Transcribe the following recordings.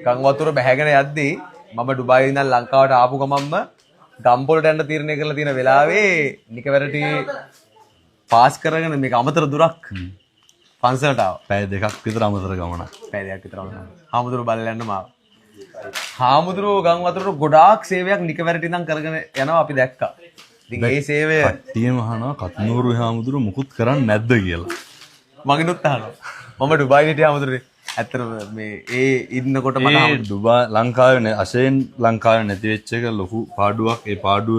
ගම් වතුර බැහැගෙන යද්දී මම ඩුබායි ඉඳන් ලංකාවට ආපු ගමන්ම ගම්පොලට යන්න තීරණය කරලා තියෙන වෙලාවේ නිකවැරටි පාස් කරගෙන මේක අමතර දුරක් පන්සලට ආවා. පැය 2ක් විතර අමතර ගමනක්. පැය 2ක් විතර අමතර. හාමුදුරු බලලා යන්න මාව. හාමුදුරු ගම් වතුරට ගොඩාක් සේවයක් නිකවැරටි ඉඳන් කරගෙන යනවා අපි දැක්කා. ඉතින් ඒ සේවය කට්ටියම අහනවා කත්නූරු හාමුදුරු මුකුත් කරන්නේ නැද්ද කියලා. මගෙනුත් අහනවා. මම ඩුබායි හිටිය හාමුදුරුනේ. ඇත්තටම මේ ඒ ඉන්නකොට මම ඩුබායි ලංකාවේ අශයෙන් ලංකාවේ නැති වෙච්ච එක ලොකු පාඩුවක්. ඒ පාඩුව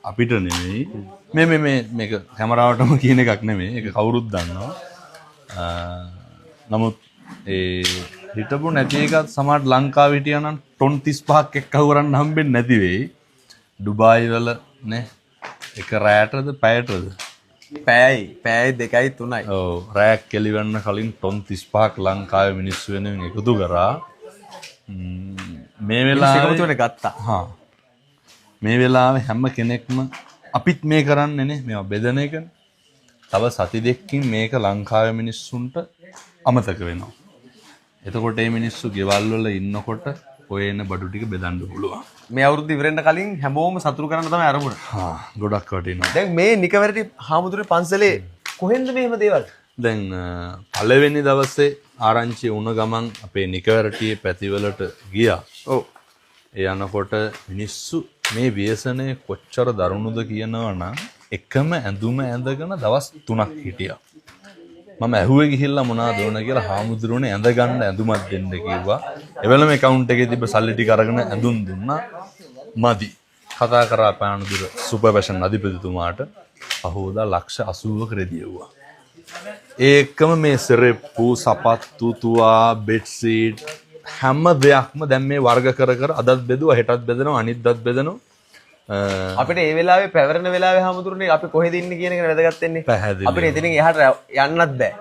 අපිට නෙමෙයි. මේක කැමරාවටම කියන එකක් නෙමෙයි. ඒක කවුරුත් දන්නවා. නමුත් ඒ හිටපු නැති එකත් සමහර ලංකාවේ හිටියා නම් ටොන් 35ක් එක්කව කරන්න හම්බෙන්නේ නැති වෙයි. ඩුබායි වල නේ එක රැයටද පැයටද පැයයි 2යි 3යි. ඔව් රැයක් කෙලිවන්න කලින් ටොන් 35ක් ලංකාවේ මිනිස්සු වෙනුවෙන් එකතු කරා. මේ වෙලාවේ ගත්තා. හා මේ වෙලාවේ හැම කෙනෙක්ම අපිත් මේ කරන්නේ නේ මේවා බෙදන එකනේ. තව සති දෙකකින් මේක ලංකාවේ මිනිස්සුන්ට අමතක වෙනවා. එතකොට මේ මිනිස්සු ගෙවල් වල ඉන්නකොට ඔය එන බඩු ටික බෙදන්න පුළුවන්. මේ අවුරුද්ද ඉවරෙන්න කලින් හැමෝම සතුටු කරන්න තමයි අරමුණ. ගොඩක් වටිනවා. දැන් මේ නිකවැරටි හාමුදුරේ පන්සලේ කොහෙන්ද මෙහෙම දේවල්? දැන් පළවෙනි දවසේ ආරංචි වුණ ගමන් අපේ නිකවැරටියේ පැතිවලට ගියා. ඔව්. ඒ යනකොට මිනිස්සු මේ ව්‍යසනය කොච්චර දරුණුද කියනවා නම් එකම ඇඳුම ඇඳගෙන දවස් 3ක් හිටියා. මම ඇහුවේ ගිහිල්ලා මොනවද ඕන කියලා හාමුදුරුවනේ ඇඳ ගන්න ඇඳුමක් දෙන්න කිව්වා. එවලම account එකේ තිබ්බ සල්ලි ටික අරගෙන ඇඳුම් දුන්නා. මදි. කතා කරා පානදුර සුපර් ෆැෂන් අධිපතිතුමාට අහෝදා ලක්ෂ 80ක රෙදියුවා. ඒකම මේ සෙරෙප්පු, සපත්තු, තුවා, බෙඩ් සීට් හැම දෙයක්ම දැන් මේ වර්ග කර අදත් බෙදුවා, හෙටත් බෙදනවා, අනිද්දාත් බෙදනවා. අපිට ඒ වෙලාවේ පැවරෙන වෙලාවේ හාමුදුරනේ අපි කොහෙද ඉන්නේ කියන එක වැදගත් වෙන්නේ. අපිට එතනින් එහාට යන්නත් බෑ.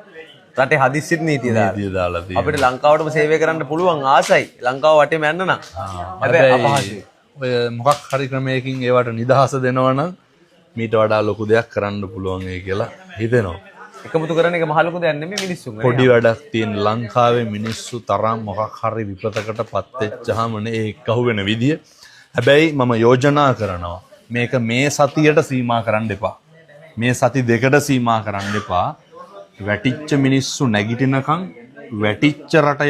රටේ හදිස්සිත් නීතිය දාලා තියෙනවා. අපිට ලංකාවටම සේවය කරන්න පුළුවන් ආසයි. ලංකාව වටේම යන්න නම්. හැබැයි අපහසුයි. ඔය මොකක් හරි ක්‍රමයකින් ඒවට නිදහස දෙනවා නම් මීට වඩා ලොකු දෙයක් කරන්න පුළුවන් ඒ කියලා හිතෙනවා. එකමුතු කරන එක මහ ලොකු දෙයක් නෙමෙයි මිනිස්සුන්. පොඩි වැඩක් තියෙන ලංකාවේ මිනිස්සු තරම් මොකක් හරි විපතකටපත් වෙච්චාම නේ ඒක අහුවෙන විදිය. හැබැයි මම යෝජනා කරනවා මේක මේ සතියට සීමා කරන්න එපා. මේ සති දෙකට සීමා කරන්න එපා. වැටිච්ච මිනිස්සු නැගිටිනකන් වැටිච්ච රට